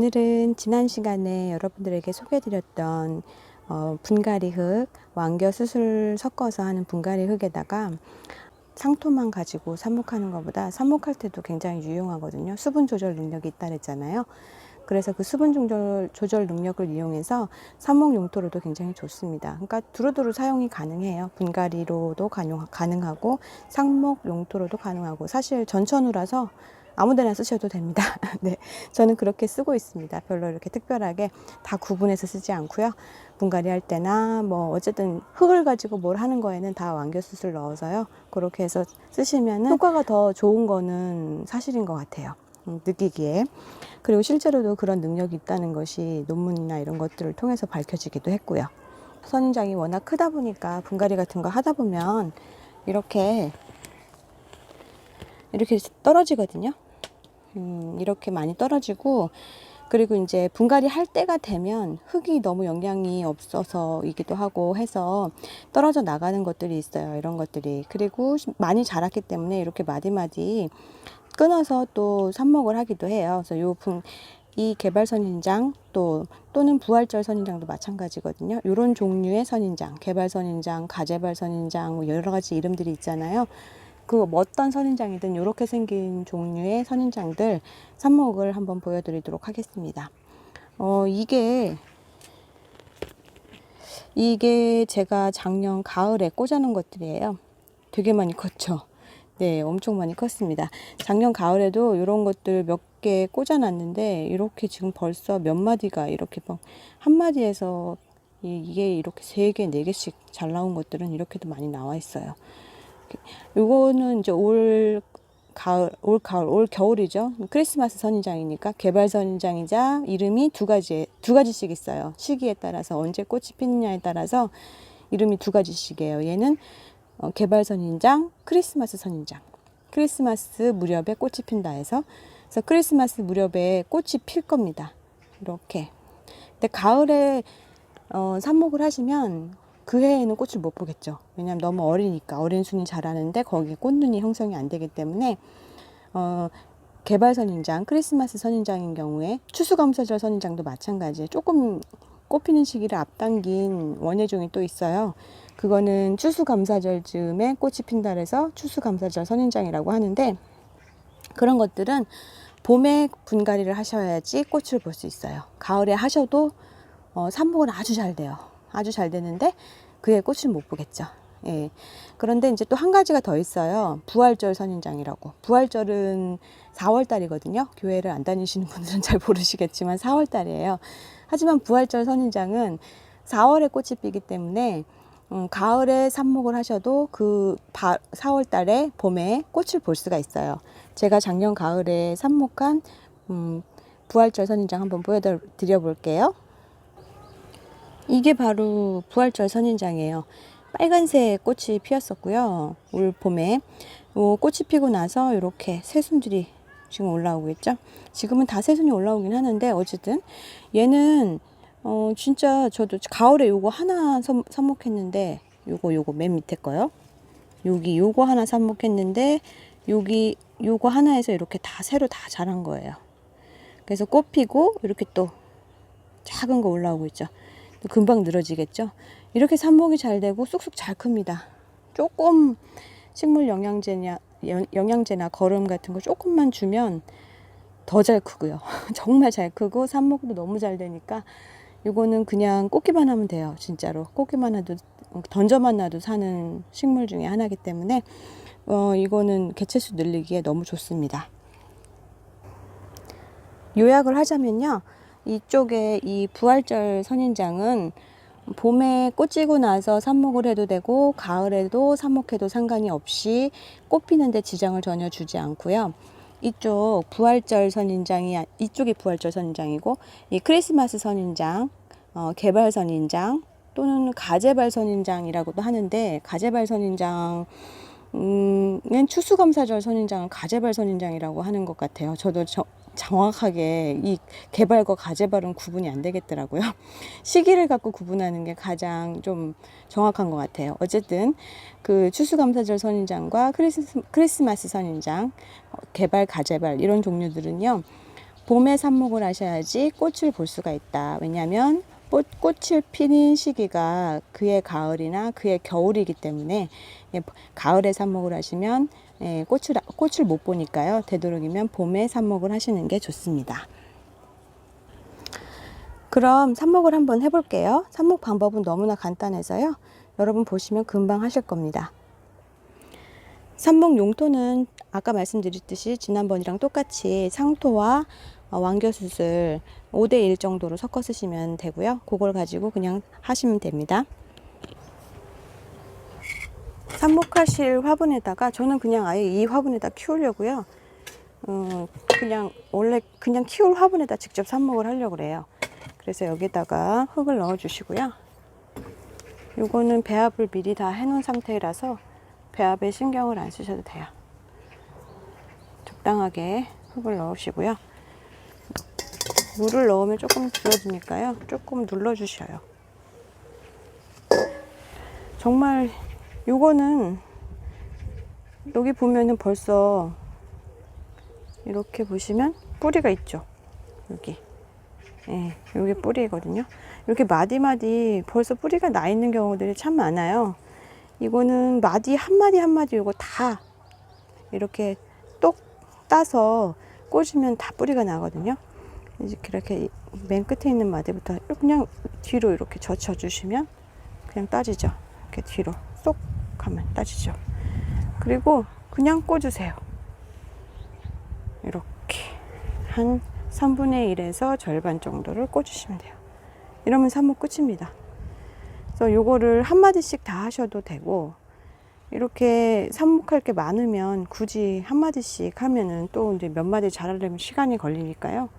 오늘은 지난 시간에 여러분들에게 소개해드렸던 분갈이 흙, 완겨 수술 섞어서 하는 분갈이 흙에다가 상토만 가지고 삽목하는 것보다 삽목할 때도 굉장히 유용하거든요. 수분 조절 능력이 있다 그랬잖아요. 그래서 그 수분 조절 능력을 이용해서 삽목 용토로도 굉장히 좋습니다. 그러니까 두루두루 사용이 가능해요. 분갈이로도 가능하고 삽목 용토로도 가능하고, 사실 전천후라서 아무데나 쓰셔도 됩니다. 네, 저는 그렇게 쓰고 있습니다. 별로 이렇게 특별하게 다 구분해서 쓰지 않고요. 분갈이 할 때나 뭐 어쨌든 흙을 가지고 뭘 하는 거에는 다 완겨수술 넣어서요. 그렇게 해서 쓰시면 효과가 더 좋은 거는 사실인 것 같아요. 느끼기에. 그리고 실제로도 그런 능력이 있다는 것이 논문이나 이런 것들을 통해서 밝혀지기도 했고요. 선인장이 워낙 크다 보니까 분갈이 같은 거 하다 보면 이렇게 떨어지거든요. 이렇게 많이 떨어지고, 그리고 이제 분갈이 할 때가 되면 흙이 너무 영양이 없어서이기도 하고 해서 떨어져 나가는 것들이 있어요. 이런 것들이. 그리고 많이 자랐기 때문에 이렇게 마디마디 끊어서 또 삽목을 하기도 해요. 그래서 이 개발 선인장 또는 부활절 선인장도 마찬가지거든요. 이런 종류의 선인장, 개발 선인장, 가재발 선인장, 뭐 여러 가지 이름들이 있잖아요. 그 어떤 선인장이든 이렇게 생긴 종류의 선인장들 삽목을 한번 보여드리도록 하겠습니다. 이게 제가 작년 가을에 꽂아놓은 것들이에요. 되게 많이 컸죠. 네, 엄청 많이 컸습니다. 작년 가을에도 이런 것들 몇 개 꽂아놨는데 이렇게 지금 벌써 몇 마디가 이렇게 한 마디에서 이게 이렇게 3개, 4개씩 잘 나온 것들은 이렇게도 많이 나와 있어요. 요거는 이제 올 겨울이죠. 크리스마스 선인장이니까 개발 선인장이자 이름이 두 가지씩 있어요. 시기에 따라서 언제 꽃이 피느냐에 따라서 이름이 2가지씩이에요. 얘는 개발 선인장, 크리스마스 선인장. 크리스마스 무렵에 꽃이 핀다 해서, 그래서 크리스마스 무렵에 꽃이 필 겁니다. 이렇게. 근데 가을에 삽목을 하시면 그 해에는 꽃을 못 보겠죠. 왜냐하면 너무 어리니까. 어린 순이 자라는데 거기 꽃눈이 형성이 안 되기 때문에 개발 선인장, 크리스마스 선인장인 경우에 추수감사절 선인장도 마찬가지예요. 조금 꽃피는 시기를 앞당긴 원예종이 또 있어요. 그거는 추수감사절 즈음에 꽃이 핀다 해서 추수감사절 선인장이라고 하는데, 그런 것들은 봄에 분갈이를 하셔야지 꽃을 볼 수 있어요. 가을에 하셔도 삽목은 아주 잘 돼요. 아주 잘 되는데 그해 꽃을 못 보겠죠. 예. 그런데 이제 또 한 가지가 더 있어요. 부활절 선인장이라고. 부활절은 4월 달이거든요. 교회를 안 다니시는 분들은 잘 모르시겠지만 4월 달이에요. 하지만 부활절 선인장은 4월에 꽃이 피기 때문에 가을에 삽목을 하셔도 그 4월 달에 봄에 꽃을 볼 수가 있어요. 제가 작년 가을에 삽목한 부활절 선인장 한번 보여드려 볼게요. 이게 바로 부활절 선인장이에요. 빨간색 꽃이 피었었고요. 올 봄에 꽃이 피고 나서 이렇게 새순들이 지금 올라오고 있죠. 지금은 다 새순이 올라오긴 하는데, 어쨌든 얘는 진짜 저도 가을에 요거 하나 삽목했는데, 요거 맨 밑에 거요. 요거 하나 삽목했는데 요거 하나에서 이렇게 다 새로 다 자란 거예요. 그래서 꽃 피고 이렇게 또 작은 거 올라오고 있죠. 금방 늘어지겠죠. 이렇게 삽목이 잘 되고 쑥쑥 잘 큽니다. 조금 식물 영양제나 거름 같은 거 조금만 주면 더 잘 크고요. 정말 잘 크고 삽목도 너무 잘 되니까 이거는 그냥 꽂기만 하면 돼요. 진짜로 꽂기만 해도, 던져만 놔도 사는 식물 중에 하나이기 때문에 이거는 개체수 늘리기에 너무 좋습니다. 요약을 하자면요, 이쪽에 이 부활절 선인장은 봄에 꽃 지고 나서 삽목을 해도 되고 가을에도 삽목해도 상관이 없이 꽃 피는데 지장을 전혀 주지 않고요. 이쪽이 부활절 선인장이고, 이 크리스마스 선인장, 개발 선인장 또는 가재발 선인장이라고도 하는데, 가재발 선인장은 추수감사절 선인장은 가재발 선인장이라고 하는 것 같아요. 저도 정확하게 이 개발과 가재발은 구분이 안 되겠더라고요. 시기를 갖고 구분하는 게 가장 좀 정확한 것 같아요. 어쨌든 그 추수감사절 선인장과 크리스마스 선인장, 개발, 가재발 이런 종류들은요, 봄에 삽목을 하셔야지 꽃을 볼 수가 있다. 왜냐하면 꽃을 피는 시기가 그해 가을이나 그해 겨울이기 때문에 가을에 삽목을 하시면 꽃을 못 보니까요. 되도록이면 봄에 삽목을 하시는 게 좋습니다. 그럼 삽목을 한번 해볼게요. 삽목 방법은 너무나 간단해서요. 여러분 보시면 금방 하실 겁니다. 삽목 용토는 아까 말씀드렸듯이 지난번이랑 똑같이 상토와 왕겨수술 5대1 정도로 섞어 쓰시면 되고요. 그걸 가지고 그냥 하시면 됩니다. 삽목하실 화분에다가 저는 그냥 아예 이 화분에다 키우려고요. 그냥 원래 그냥 키울 화분에다 직접 삽목을 하려고 그래요. 그래서 여기다가 흙을 넣어 주시고요. 요거는 배합을 미리 다 해놓은 상태라서 배합에 신경을 안 쓰셔도 돼요. 적당하게 흙을 넣으시고요. 물을 넣으면 조금 줄어드니까요. 조금 눌러주셔요. 정말 요거는 여기 보면은 벌써 이렇게 보시면 뿌리가 있죠. 여기. 예, 여기 뿌리거든요. 이렇게 마디마디 벌써 뿌리가 나 있는 경우들이 참 많아요. 이거는 마디 한 마디 요거 다 이렇게 똑 따서 꽂으면 다 뿌리가 나거든요. 이제 이렇게 맨 끝에 있는 마디부터 그냥 뒤로 이렇게 젖혀 주시면 그냥 따지죠. 이렇게 뒤로 쏙 하면 따지죠. 그리고 그냥 꽂으세요. 이렇게 한 3분의 1에서 절반 정도를 꽂으시면 돼요. 이러면 삽목 끝입니다. 그래서 요거를 한 마디씩 다 하셔도 되고, 이렇게 삽목할 게 많으면 굳이 한 마디씩 하면은 또 이제 몇 마디 자라려면 시간이 걸리니까요.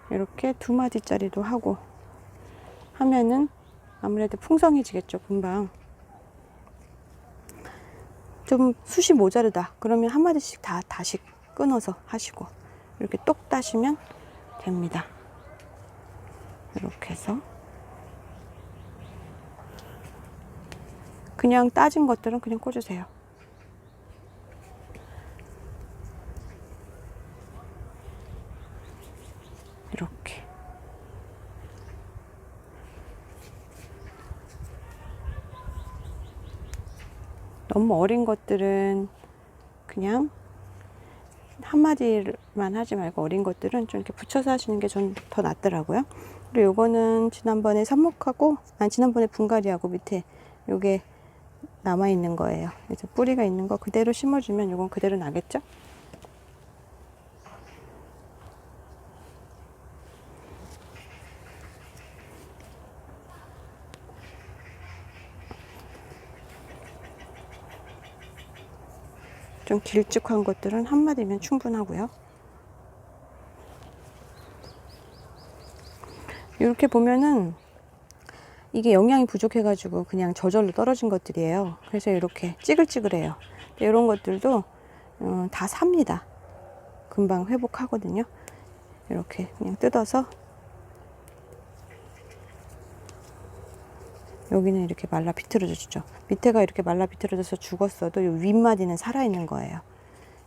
이렇게 2마디짜리도 하고 하면은 아무래도 풍성해지겠죠. 금방. 좀 숱이 모자르다 그러면 한 마디씩 다 다시 끊어서 하시고 이렇게 똑 따시면 됩니다. 이렇게 해서 그냥 따진 것들은 그냥 꽂으세요. 이렇게. 너무 어린 것들은 그냥 한마디만 하지 말고 어린 것들은 좀 이렇게 붙여서 하시는 게 좀 더 낫더라고요. 그리고 요거는 지난번에 삽목하고, 지난번에 분갈이하고 밑에 요게 남아 있는 거예요. 그래서 뿌리가 있는 거 그대로 심어주면 요건 그대로 나겠죠? 좀 길쭉한 것들은 한 마디면 충분하고요. 이렇게 보면은 이게 영양이 부족해가지고 그냥 저절로 떨어진 것들이에요. 그래서 이렇게 찌글찌글해요. 이런 것들도 다 삽니다. 금방 회복하거든요. 이렇게 그냥 뜯어서 여기는 이렇게 말라 비틀어졌죠. 밑에가 이렇게 말라 비틀어져서 죽었어도 이 윗마디는 살아있는 거예요.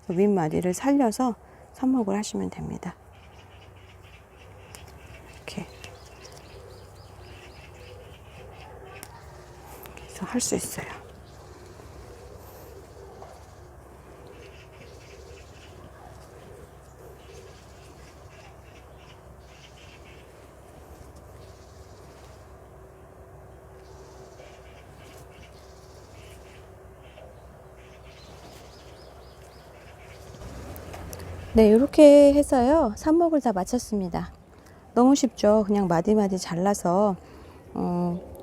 윗마디를 살려서 삽목을 하시면 됩니다. 이렇게 해서 할 수 있어요. 네, 이렇게 해서요 삽목을 다 마쳤습니다. 너무 쉽죠. 그냥 마디마디 잘라서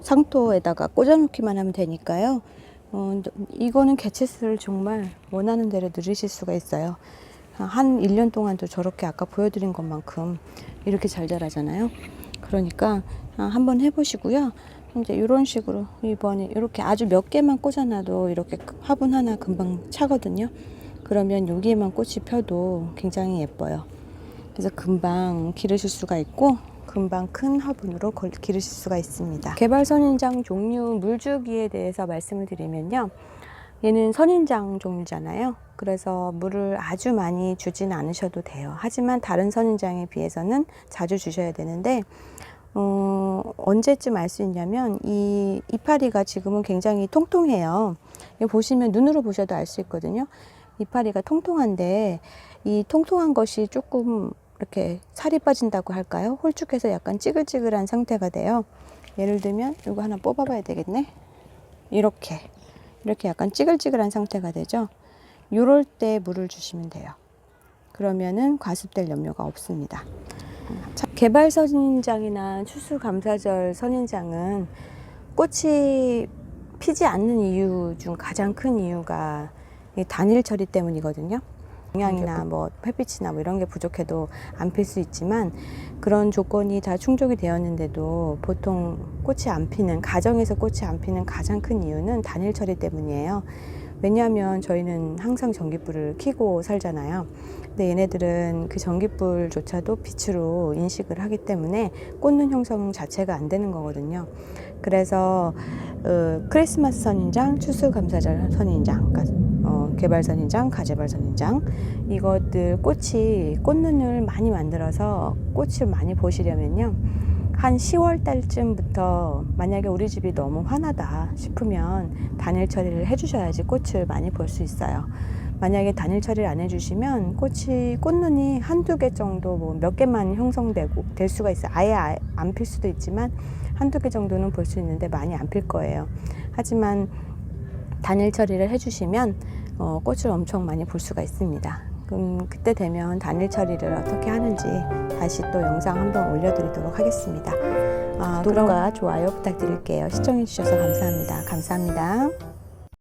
상토에다가 꽂아놓기만 하면 되니까요. 이거는 개체수를 정말 원하는 대로 누리실 수가 있어요. 한 1년 동안도 저렇게 아까 보여드린 것만큼 이렇게 잘 자라잖아요. 그러니까 한번 해보시고요. 이제 이런 식으로 이번에 이렇게 아주 몇 개만 꽂아놔도 이렇게 화분 하나 금방 차거든요. 그러면 여기에만 꽃이 펴도 굉장히 예뻐요. 그래서 금방 기르실 수가 있고 금방 큰 화분으로 기르실 수가 있습니다. 개발선인장 종류 물주기에 대해서 말씀을 드리면요. 얘는 선인장 종류잖아요. 그래서 물을 아주 많이 주진 않으셔도 돼요. 하지만 다른 선인장에 비해서는 자주 주셔야 되는데 언제쯤 알 수 있냐면 이 이파리가 지금은 굉장히 통통해요. 이거 보시면 눈으로 보셔도 알 수 있거든요. 이파리가 통통한데 이 통통한 것이 조금 이렇게 살이 빠진다고 할까요? 홀쭉해서 약간 찌글찌글한 상태가 돼요. 예를 들면 이거 하나 뽑아봐야 되겠네. 이렇게 약간 찌글찌글한 상태가 되죠. 이럴 때 물을 주시면 돼요. 그러면은 과습될 염려가 없습니다. 개발 선인장이나 추수감사절 선인장은 꽃이 피지 않는 이유 중 가장 큰 이유가 이 단일 처리 때문이거든요. 영양이나 뭐 햇빛이나 뭐 이런 게 부족해도 안 필 수 있지만 그런 조건이 다 충족이 되었는데도 보통 꽃이 안 피는, 가정에서 꽃이 안 피는 가장 큰 이유는 단일 처리 때문이에요. 왜냐하면 저희는 항상 전기불을 켜고 살잖아요. 근데 얘네들은 그 전기불조차도 빛으로 인식을 하기 때문에 꽂는 형성 자체가 안 되는 거거든요. 그래서 크리스마스 선인장, 추수감사절 선인장, 개발 선인장, 가재발 선인장, 이것들 꽃이 꽃눈을 많이 만들어서 꽃을 많이 보시려면요, 한 10월 달쯤부터 만약에 우리 집이 너무 환하다 싶으면 단일 처리를 해주셔야지 꽃을 많이 볼 수 있어요. 만약에 단일 처리를 안 해주시면 꽃눈이 한두 개 정도, 뭐 몇 개만 형성되고 될 수가 있어요. 아예 안 필 수도 있지만 한두 개 정도는 볼 수 있는데 많이 안 필 거예요. 하지만 단일 처리를 해주시면 꽃을 엄청 많이 볼 수가 있습니다. 그럼 그때 되면 단일 처리를 어떻게 하는지 다시 또 영상 한번 올려드리도록 하겠습니다. 구독과 좋아요 부탁드릴게요. 시청해주셔서 감사합니다. 감사합니다.